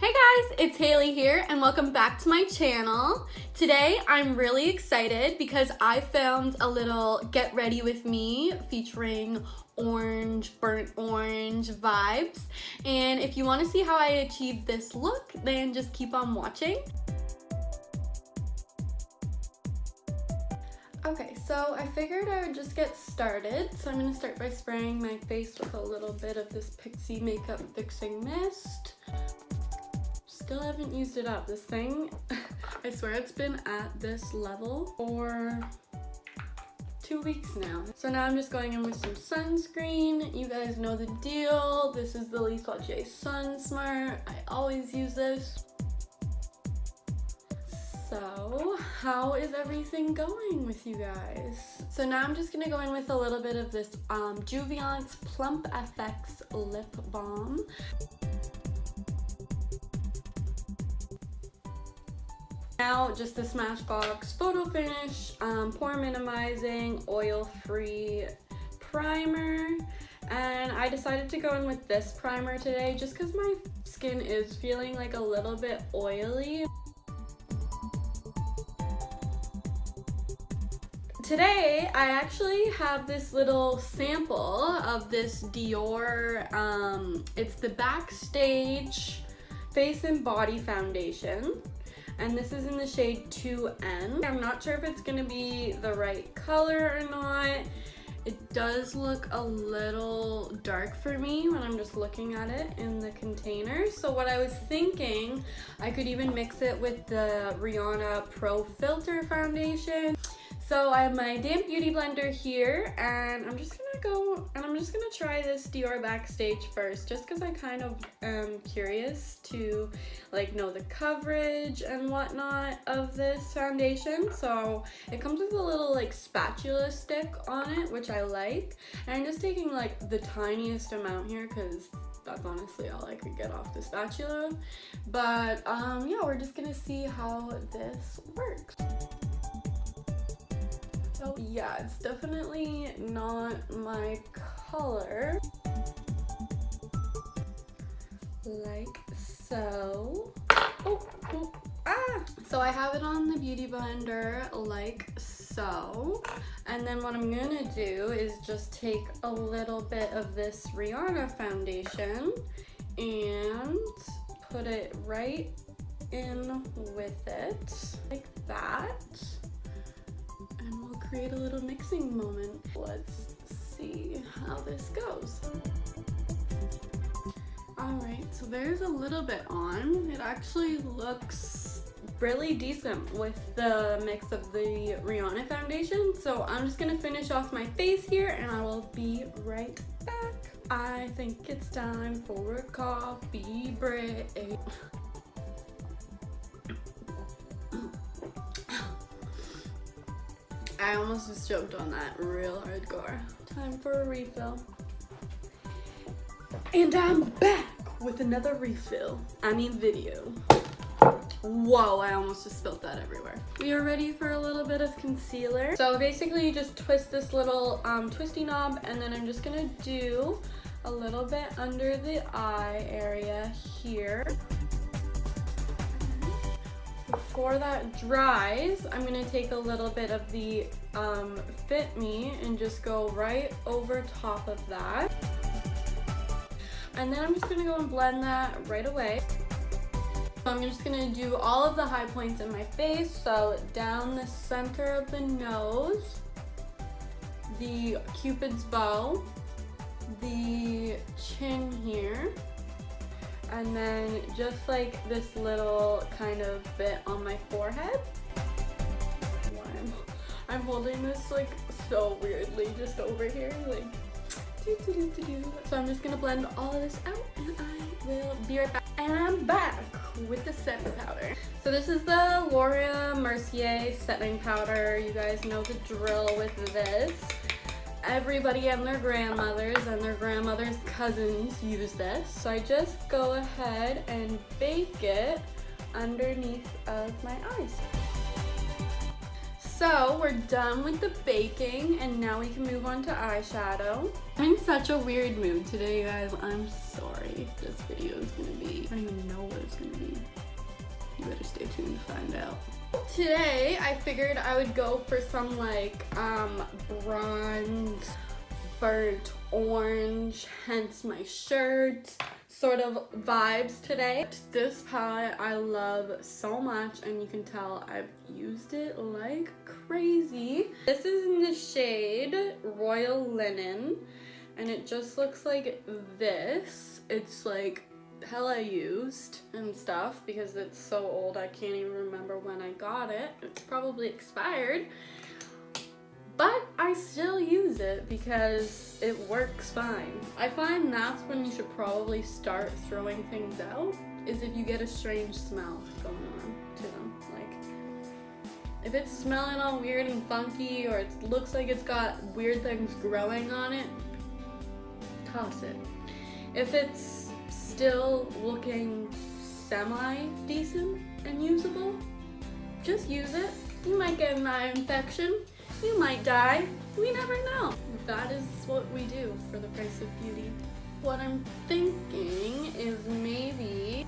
Hey guys, it's Haley here and welcome back to my channel. Today I'm really excited because I filmed a little get ready with me featuring orange, burnt orange vibes. And if you want to see how I achieved this look, then just keep on watching. Okay, so I figured I would just get started. So I'm going to start by spraying my face with a little bit of this Pixi Makeup Fixing Mist. Still haven't used it up. This thing, I swear it's been at this level for 2 weeks now. So now I'm just going in with some sunscreen. You guys know the deal. This is the Lise Watier Sun Smart. I always use this. So how is everything going with you guys? So now I'm just gonna go in with a little bit of this Jouviance Plump FX Lip Balm. Now just the Smashbox Photo Finish Pore Minimizing Oil-Free Primer. And I decided to go in with this primer today just because my skin is feeling like a little bit oily. Today, I actually have this little sample of this Dior, it's the Backstage Face and Body Foundation, and this is in the shade 2N. I'm not sure if it's gonna be the right color or not. It does look a little dark for me when I'm just looking at it in the container. So what I was thinking, I could even mix it with the Rihanna Pro Filter Foundation. So I have my damp beauty blender here, and I'm just gonna go and I'm just gonna try this Dior Backstage first, just because I kind of am curious to know the coverage and whatnot of this foundation. So it comes with a little spatula stick on it, which I like, and I'm just taking the tiniest amount here because that's honestly all I could get off the spatula. But yeah, we're just gonna see how this works. So yeah, it's definitely not my color, like so. So I have it on the beauty blender like so, and then what I'm gonna do is just take a little bit of this Rihanna foundation and put it right in with it like that. And we'll create a little mixing moment. Let's see how this goes. Alright, so there's a little bit on. It actually looks really decent with the mix of the Rihanna foundation. So I'm just gonna finish off my face here and I will be right back. I think it's time for a coffee break. I almost just jumped on that real hardcore. Time for a refill. And I'm back with another refill. I mean video. Whoa, I almost just spilled that everywhere. We are ready for a little bit of concealer. So basically you just twist this little twisty knob, and then I'm just gonna do a little bit under the eye area here. Before that dries, I'm going to take a little bit of the Fit Me and just go right over top of that. And then I'm just going to go and blend that right away. So I'm just going to do all of the high points in my face. So down the center of the nose, the Cupid's bow, the chin here, and then just this little kind of bit on my forehead. I'm holding this so weirdly just over here, So I'm just gonna blend all of this out and I will be right back. And I'm back with the setting powder. So this is the Mercier setting powder. You guys know the drill with this. Everybody and their grandmothers and their grandmothers' cousins use this. So I just go ahead and bake it underneath of my eyes. So we're done with the baking and now we can move on to eyeshadow. I'm in such a weird mood today, you guys. I'm sorry. This video is gonna be, I don't even know what it's gonna be. You better stay tuned to find out. Today, I figured I would go for some like bronze, burnt orange, hence my shirt, sort of vibes today. This palette I love so much, and you can tell I've used it like crazy. This is in the shade Royal Linen, and it just looks like this. It's like hella used and stuff because it's so old I can't even remember when I got it. It's probably expired, but I still use it because it works fine. I find that's when you should probably start throwing things out, is if you get a strange smell going on to them. Like, if it's smelling all weird and funky, or it looks like it's got weird things growing on it, toss it. If it's still looking semi-decent and usable, just use it. You might get an eye infection, you might die, we never know. That is what we do for the price of beauty. What I'm thinking is maybe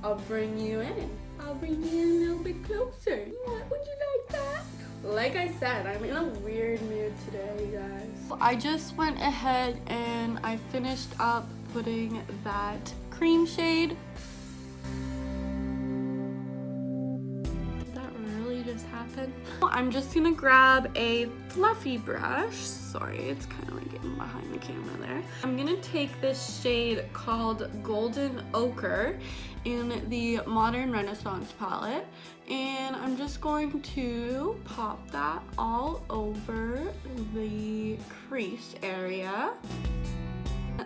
I'll bring you in. I'll bring you in a little bit closer. What, would you like that? Like I said, I'm in a weird mood today, you guys. I just went ahead and I finished up putting that cream shade. Did that really just happen? I'm just gonna grab a fluffy brush. Sorry, it's kind of like getting behind the camera there. I'm gonna take this shade called Golden Ochre in the Modern Renaissance palette, and I'm just going to pop that all over the crease area.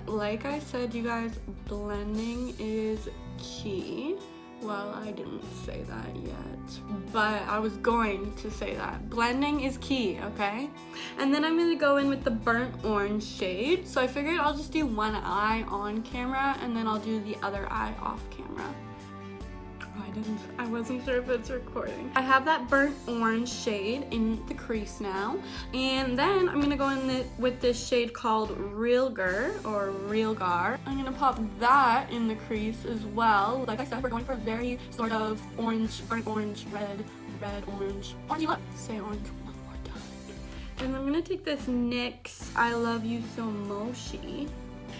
Like I said, you guys, blending is key. Well, I didn't say that yet, but I was going to say that. Blending is key, okay? And then I'm gonna go in with the burnt orange shade. So I figured I'll just do one eye on camera, and then I'll do the other eye off camera. I wasn't sure if it's recording. I have that burnt orange shade in the crease now, and then I'm gonna go in with this shade called Realgar or Realgar. I'm gonna pop that in the crease as well. Like I said, we're going for a very sort of orange, burnt orange, red, orange, orangey look. Say orange one more time. And I'm gonna take this NYX I Love You So Mochi,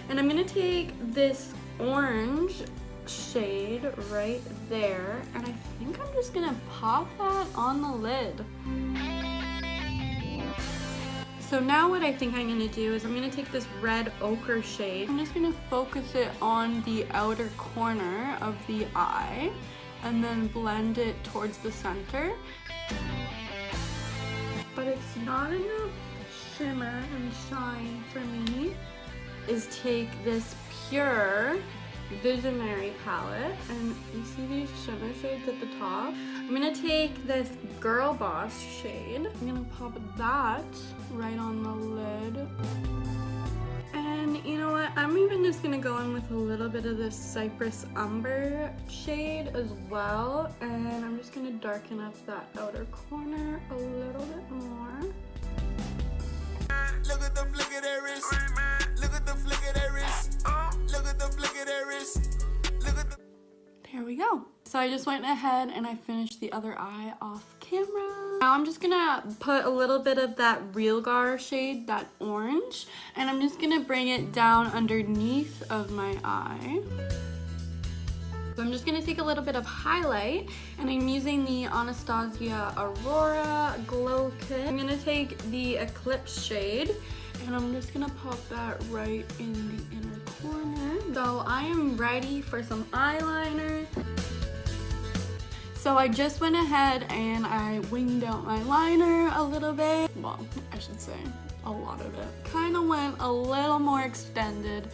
and I'm gonna take this orange shade right there, and I think I'm just gonna pop that on the lid. So now what I think I'm gonna do is I'm gonna take this red ochre shade. I'm just gonna focus it on the outer corner of the eye and then blend it towards the center. But it's not enough shimmer and shine for me. Is take this Pur Visionary Palette, and you see these shimmer shades at the top. I'm gonna take this Girl Boss shade. I'm gonna pop that right on the lid. And you know what? I'm even just gonna go in with a little bit of this Cypress Umber shade as well. And I'm just gonna darken up that outer corner a little bit more. Look at the flick of that wrist. Look at the flick of that wrist. Look at the flick of that wrist. Look at the... There we go. So I just went ahead and I finished the other eye off camera. Now I'm just gonna put a little bit of that Realgar shade, that orange, and I'm just gonna bring it down underneath of my eye. So I'm just gonna take a little bit of highlight, and I'm using the Anastasia Aurora Glow Kit. I'm gonna take the Eclipse shade, and I'm just gonna pop that right in the inner corner. So I am ready for some eyeliner. So I just went ahead and I winged out my liner a little bit. Well, I should say a lot of it. Kind of went a little more extended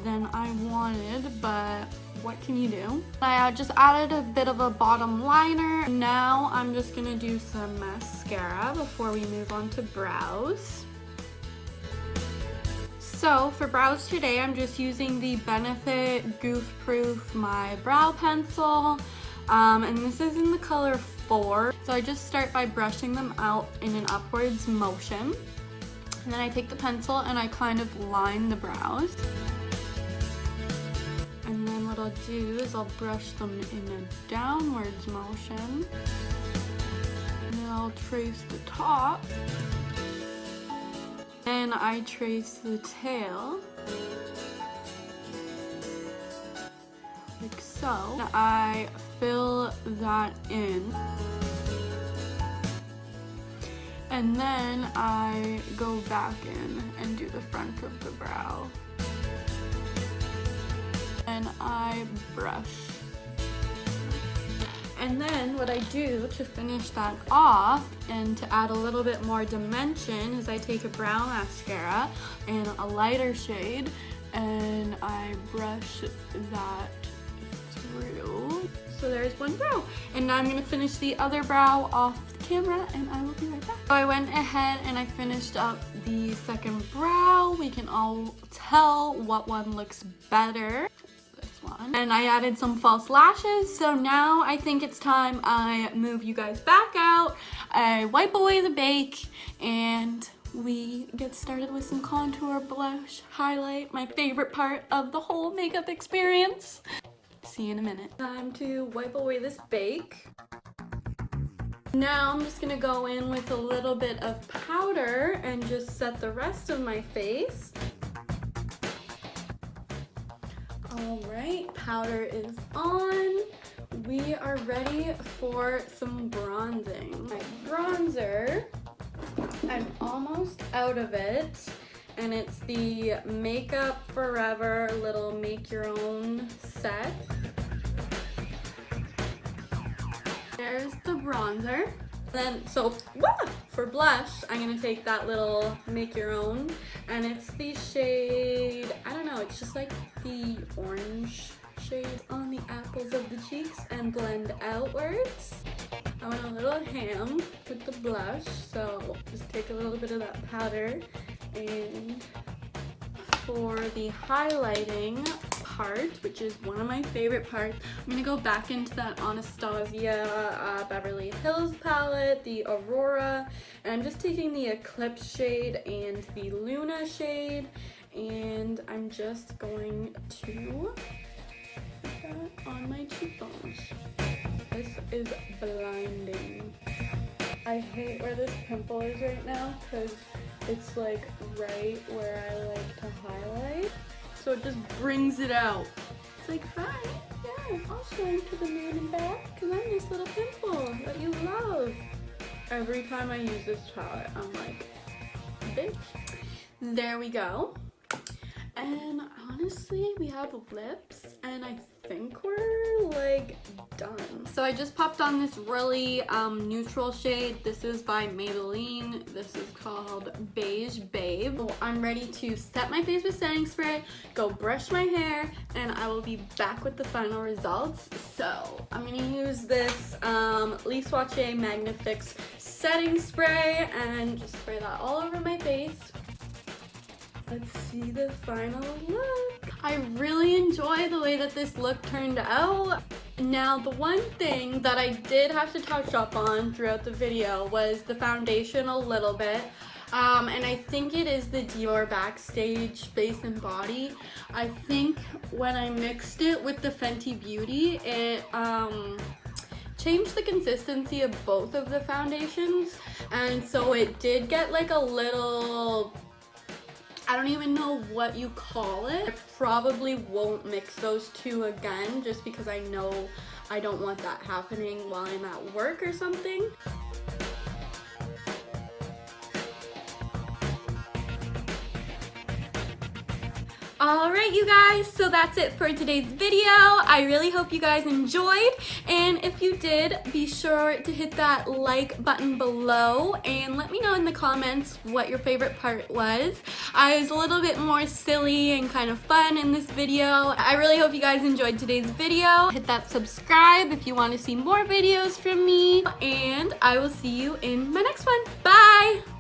than I wanted, but what can you do? I just added a bit of a bottom liner. Now I'm just gonna do some mascara before we move on to brows. So for brows today, I'm just using the Benefit Goof Proof My Brow Pencil. And this is in the color 4. So I just start by brushing them out in an upwards motion. And then I take the pencil and I kind of line the brows. And then what I'll do is I'll brush them in a downwards motion. And then I'll trace the top. Then I trace the tail. Like so. And I fill that in. And then I go back in and do the front of the brow. And I brush. And then what I do to finish that off and to add a little bit more dimension is I take a brown mascara and a lighter shade and I brush that through. So there's one brow. And now I'm going to finish the other brow off the camera and I will be right back. So I went ahead and I finished up the second brow. We can all tell what one looks better. And I added some false lashes, so now I think it's time I move you guys back out, I wipe away the bake, and we get started with some contour, blush, highlight, my favorite part of the whole makeup experience. See you in a minute. Time to wipe away this bake. Now I'm just gonna go in with a little bit of powder and just set the rest of my face. Alright, powder is on. We are ready for some bronzing. My bronzer, I'm almost out of it, and it's the Makeup Forever little make your own set. There's the bronzer. Then, so for blush, I'm gonna take that little make your own, and it's the shade, I don't know, it's just like the orange shade on the apples of the cheeks and blend outwards. I went a little ham with the blush, so just take a little bit of that powder. And for the highlighting part, which is one of my favorite parts, I'm gonna go back into that Anastasia Beverly Hills palette, the Aurora, and I'm just taking the Eclipse shade and the Luna shade, and I'm just going to put that on my cheekbones. This is blinding. I hate where this pimple is right now because it's like right where I like to highlight. So it just brings it out. It's like, hi, yeah, I'll show you to the moon and back because I'm this little pimple that you love. Every time I use this palette, I'm like, bitch. There we go. And honestly, we have lips, and I think we're like done. So I just popped on this really neutral shade. This is by Maybelline. This is called Beige Babe. So I'm ready to set my face with setting spray, go brush my hair, and I will be back with the final results. So I'm gonna use this Lise Watier Magnifix setting spray and just spray that all over my face. Let's see the final look. I really enjoy the way that this look turned out. Now, the one thing that I did have to touch up on throughout the video was the foundation a little bit. And I think it is the Dior Backstage Face and Body. I think when I mixed it with the Fenty Beauty, it changed the consistency of both of the foundations. And so it did get like a little, I don't even know what you call it. I probably won't mix those two again just because I know I don't want that happening while I'm at work or something. Alright you guys, so that's it for today's video. I really hope you guys enjoyed, and if you did, be sure to hit that like button below and let me know in the comments what your favorite part was. I was a little bit more silly and kind of fun in this video. I really hope you guys enjoyed today's video. Hit that subscribe if you want to see more videos from me, and I will see you in my next one. Bye!